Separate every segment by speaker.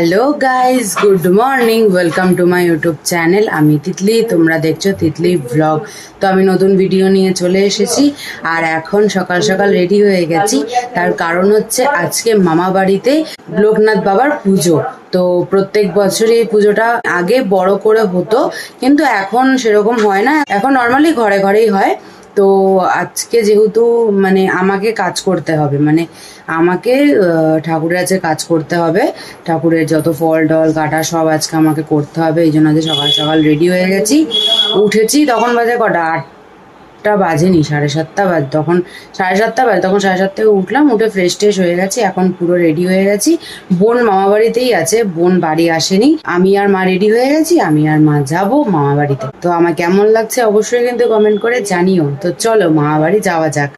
Speaker 1: Hello guys, good morning, welcome to my YouTube channel. আমি তিতলি, তোমরা দেখছো তিতলি ব্লগ। তো আমি নতুন ভিডিও নিয়ে চলে এসেছি আর এখন সকাল সকাল রেডি হয়ে গেছি। তার কারণ হচ্ছে আজকে মামা বাড়িতে লোকনাথ বাবার পুজো। তো প্রত্যেক বছরই এই পুজোটা আগে বড় করে হতো, কিন্তু এখন সেরকম হয় না, এখন নর্মালি ঘরে ঘরেই হয়। তো আজকে যেহেতু মানে আমাকে কাজ করতে হবে, মানে আমাকে ঠাকুরের কাছে কাজ করতে হবে, ঠাকুরের যত ফল টল কাটা সব আজকে আমাকে করতে হবে। এই জন্য আজকে সকাল সকাল রেডি হয়ে গেছি। উঠেছি তখন বাজে কটা, 8টা বাজেনি, 7:30 বাজে, তখন 7:30 বাজে, তখন 7:30 উঠলাম, উঠে ফ্রেশ ট্রেশ হয়ে গেছি, এখন পুরো রেডি হয়ে গেছি। বোন মামা বাড়িতেই আছে, বোন বাড়ি আসেনি। আমি আর মা রেডি হয়ে গেছি, আমি আর মা যাব মামা বাড়িতে। তো আমার কেমন লাগছে অবশ্যই কিন্তু কমেন্ট করে জানিও। তো চলো মামা বাড়ি যাওয়া যাক।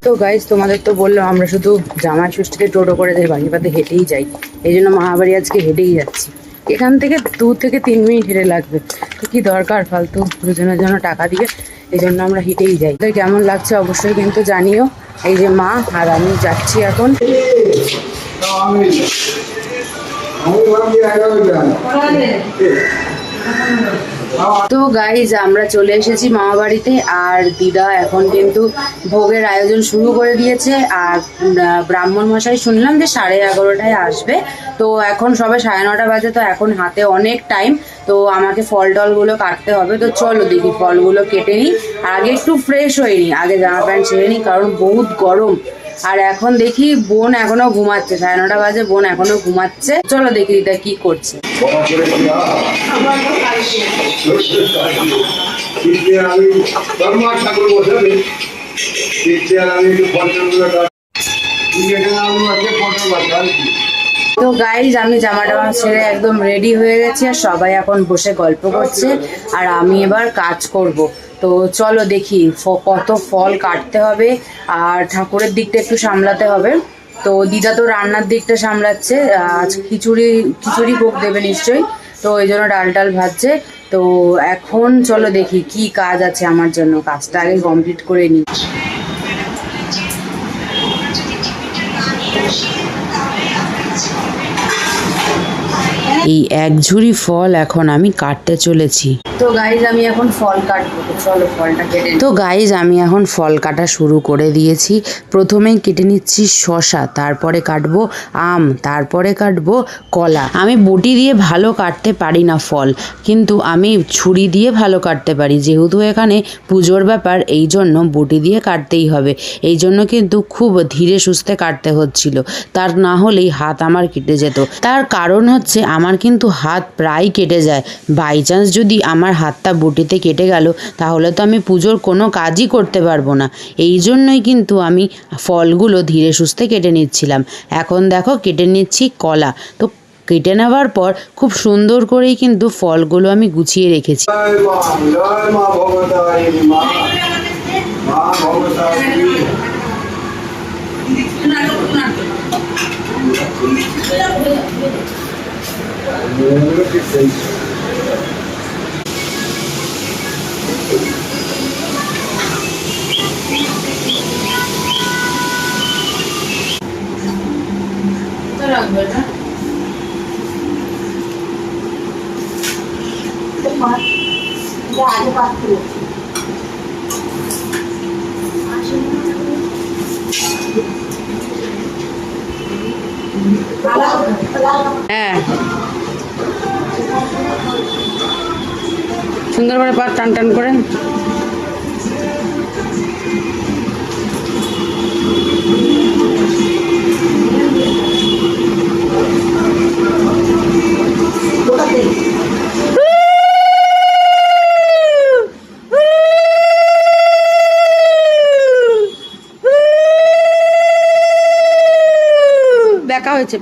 Speaker 1: তো গাইজ, তোমাদের তো বললাম আমরা শুধু জামাই ষষ্ঠীতে টোটো করে দেয়, বাড়ি পাতে হেঁটেই যাই। এই জন্য মামাবাড়ি আজকে হেঁটেই যাচ্ছি। এখান থেকে 2 থেকে 3 মিনিট হেঁটে লাগবে, তো কি দরকার ফালতু দুজনের জন্য টাকা দিয়ে, এই জন্য আমরা হেঁটেই যাই। তো কেমন লাগছে অবশ্যই কিন্তু জানিও। এই যে মা আর আমি যাচ্ছি এখন। তো গাইজ, আমরা চলে এসেছি মামা বাড়িতে, আর দিদা এখন কিন্তু ভোগের আয়োজন শুরু করে দিয়েছে। আর ব্রাহ্মণ মশাই শুনলাম যে 11:30টায় আসবে। তো এখন সবে 9:30 বাজে, তো এখন হাতে অনেক টাইম। তো আমাকে ফল টলগুলো কাটতে হবে। তো চলো দেখি ফলগুলো কেটে নিই, আগে একটু ফ্রেশ হয়ে নিই, আগে জামা প্যান্ট ছেড়ে নিই, কারণ বহুত গরম। আর এখন দেখি বোন এখনো ঘুমাচ্ছে, 9:30 বাজে, বোন এখনো ঘুমাচ্ছে। চলো দেখি দিদা কি করছে। তো গাইজ, আমি জামা টামা ছেড়ে একদম রেডি হয়ে গেছি, আর সবাই এখন বসে গল্প করছে, আর আমি এবার কাজ করব। তো চলো দেখি কত ফল কাটতে হবে, আর ঠাকুরের দিকটা একটু সামলাতে হবে। তো দিদা তো রান্নার দিকটা সামলাচ্ছে, আজ খিচুড়ি ভোগ দেবে নিশ্চয়ই, তো এই জন্য ডাল টাল ভাজছে। তো এখন চলো দেখি কি কাজ আছে আমার জন্য, কাজটা আগে কমপ্লিট করে নিই। এই এক ঝুড়ি ফল এখন আমি কাটতে চলেছি। তো গাইজ, আমি এখন ফল কাটবো, চলো ফলটা কেটে। তো গাইজ, আমি এখন ফল কাটা শুরু করে দিয়েছি। প্রথমেই কেটে নিচ্ছি শসা, তারপরে কাটবো আম, তারপরে কাটবো কলা। আমি বটি দিয়ে ভালো কাটতে পারি না ফল, কিন্তু আমি ছুরি দিয়ে ভালো কাটতে পারি। যেহেতু এখানে পুজোর ব্যাপার, এই জন্য বটি দিয়ে কাটতেই হবে। এই জন্য কিন্তু খুব ধীরে সুস্থে কাটতে হচ্ছিল, তার না হলেই হাত আমার কেটে যেত। তার কারণ হচ্ছে আমার কিন্তু হাত প্রায় কেটে যায়। বাই চান্স যদি আমার হাতটা বটিতে কেটে গেল, তাহলে তো আমি পুজোর কোনো কাজই করতে পারবো না। এই জন্যই কিন্তু আমি ফলগুলো ধীরে সুস্থে কেটে নিচ্ছিলাম। এখন দেখো কেটে নিচ্ছি কলা। তো কেটে নেওয়ার পর খুব সুন্দর করেই কিন্তু ফলগুলো আমি গুছিয়ে রেখেছি। হ্যাঁ, সুন্দর করে পাত টান টান করে।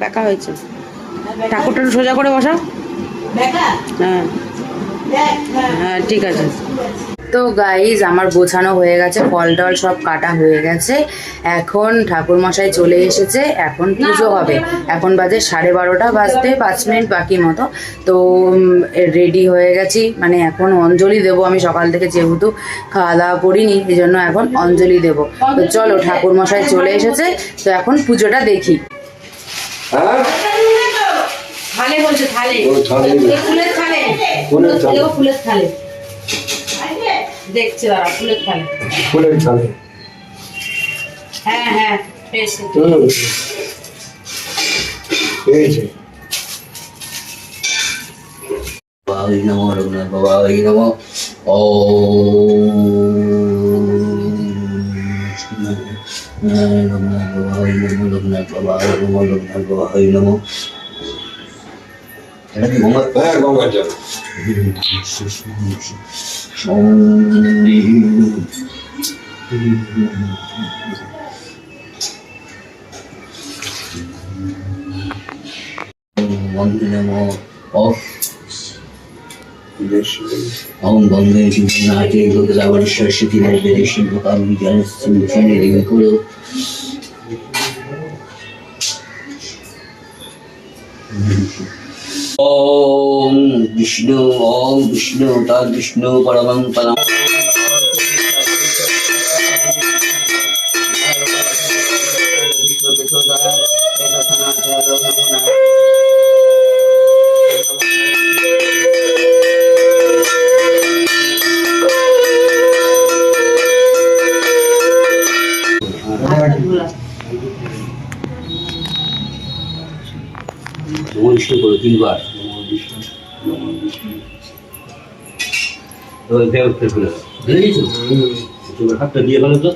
Speaker 1: ব্যাকা হয়েছে। ঠাকুরটা সোজা করে বসা। হ্যাঁ হ্যাঁ, ঠিক আছে। তো গাইজ আমার গোছানো হয়ে গেছে, ফল টল সব কাটা হয়ে গেছে। এখন ঠাকুরমশাই চলে এসেছে, এখন পুজো হবে। এখন বাজে 12:30 বাজতে 5 মিনিট বাকি মতো। তো রেডি হয়ে গেছি, মানে এখন অঞ্জলি দেবো আমি সকাল থেকে, যেহেতু খাওয়া দাওয়া করিনি এই জন্য এখন অঞ্জলি দেবো। তো চলো, ঠাকুরমশাই চলে এসেছে, তো এখন পুজোটা দেখি। থালে বলছে, থালে ফুলের থালে, ফুলের থালে দেখছে দাঁড়া, ফুলের থালে,
Speaker 2: ফুলের থালে।
Speaker 1: হ্যাঁ হ্যাঁ পেয়েছে।
Speaker 3: বাবাই নমো, রঘুনাথ বাবাই নমো। রঘুনাথ বাবাই নমো, রঘুনাথ বাবাই নমো, রঘুনাথ বাবাই নমো। এটা কি গঙ্গা?
Speaker 2: হ্যাঁ, গঙ্গার জল।
Speaker 3: বন্দে নমো। ओम बंदे नाचे गोदावरी सरस्वती नर्मदे सिंधु कावेरी जलस्मिन् कुरु। ओम विष्णु तद् विष्णु परमं पदम्। विष्णु करो 3 बार। तो देव पे करो नहीं तो हाथ দিয়ে ভালো তো।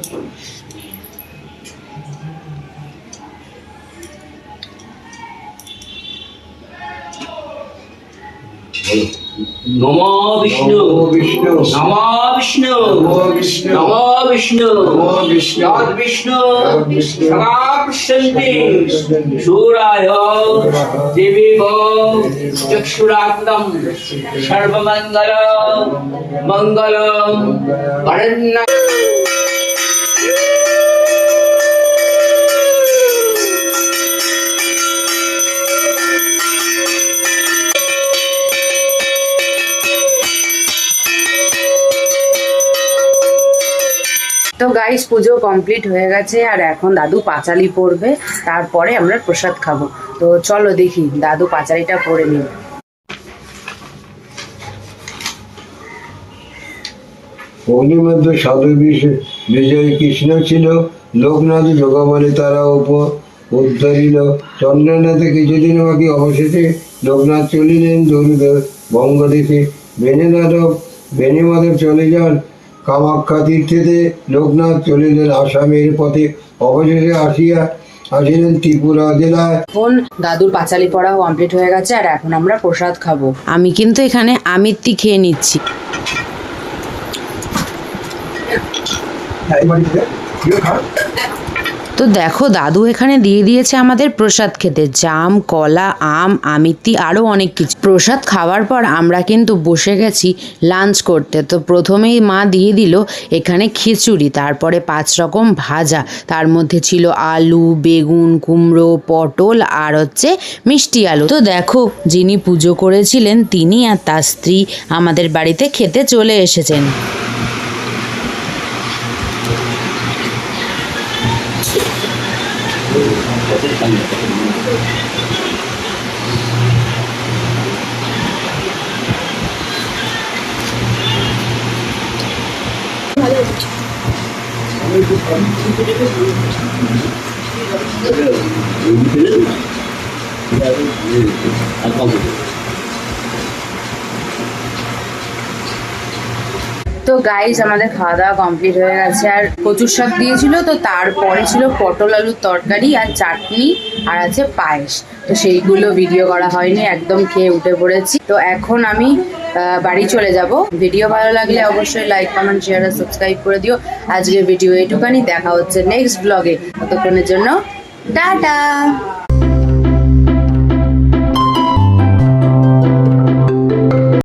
Speaker 3: नमो विष्णु नमो विष्णु नमो विष्णु तद् विष्णु सदा पश्यन्ति सूराय देवीव चक्षुराक्तं सर्वमङ्गल मङ्गलं वरण्य।
Speaker 1: তো গাইস পুজো কমপ্লিট হয়ে গেছে, আর এখন দাদু পাঁচালি পড়বে, তারপরে আমরা প্রসাদ খাবো। তো চলো দেখি দাদু পাঁচালিটা পড়ে নিই।
Speaker 2: অগ্নিমধ্যে সাধু বিজয় কৃষ্ণ ছিল, লোকনাথ যোগামালি তারা উদ্ধারিল। চন্দ্রনাথে কিছুদিন বাকি, অবশেষে লোকনাথ চলিলেন দৌড় বঙ্গদেশে। বেণীমাধব চলে যান কামাখ্যা তীর্থেতে, লোকনাথ চলিলেন আসামের পথে, অবশেষে আসিলেন ত্রিপুরা জেলায়।
Speaker 1: এখন দাদুর পাঁচালি পড়া কমপ্লিট হয়ে গেছে, আর এখন আমরা প্রসাদ খাবো। আমি কিন্তু এখানে আমিত্তি খেয়ে নিচ্ছি। তো দেখো দাদু এখানে দিয়ে দিয়েছে আমাদের প্রসাদ খেতে, জাম, কলা, আম, আমিত্তি, আরও অনেক কিছু। প্রসাদ খাওয়ার পর আমরা কিন্তু বসে গেছি লাঞ্চ করতে। তো প্রথমেই মা দিয়ে দিল এখানে খিচুড়ি, তারপরে 5 রকম ভাজা, তার মধ্যে ছিল আলু, বেগুন, কুমড়ো, পটল আর হচ্ছে মিষ্টি আলু। তো দেখো যিনি পুজো করেছিলেন তিনি আর তার স্ত্রী আমাদের বাড়িতে খেতে চলে এসেছেন। তো গাইস আমাদের খাওয়া দাওয়া কমপ্লিট হয়ে গেছে, আর কচুর শাক দিয়েছিল, তো তারপরে ছিল পটল আলুর তরকারি আর চাটনি আর আছে পায়েস। তো সেইগুলো ভিডিও করা হয়নি, একদম খেয়ে উঠে পড়েছি। তো এখন আমি বাড়ি চলে যাব। ভিডিও ভালো লাগলে অবশ্যই লাইক, কমেন্ট, শেয়ার আর সাবস্ক্রাইব করে দিও। আজকের ভিডিও এটুখানি, দেখা হচ্ছে নেক্সট ব্লগে। ততক্ষণের জন্য টাটা।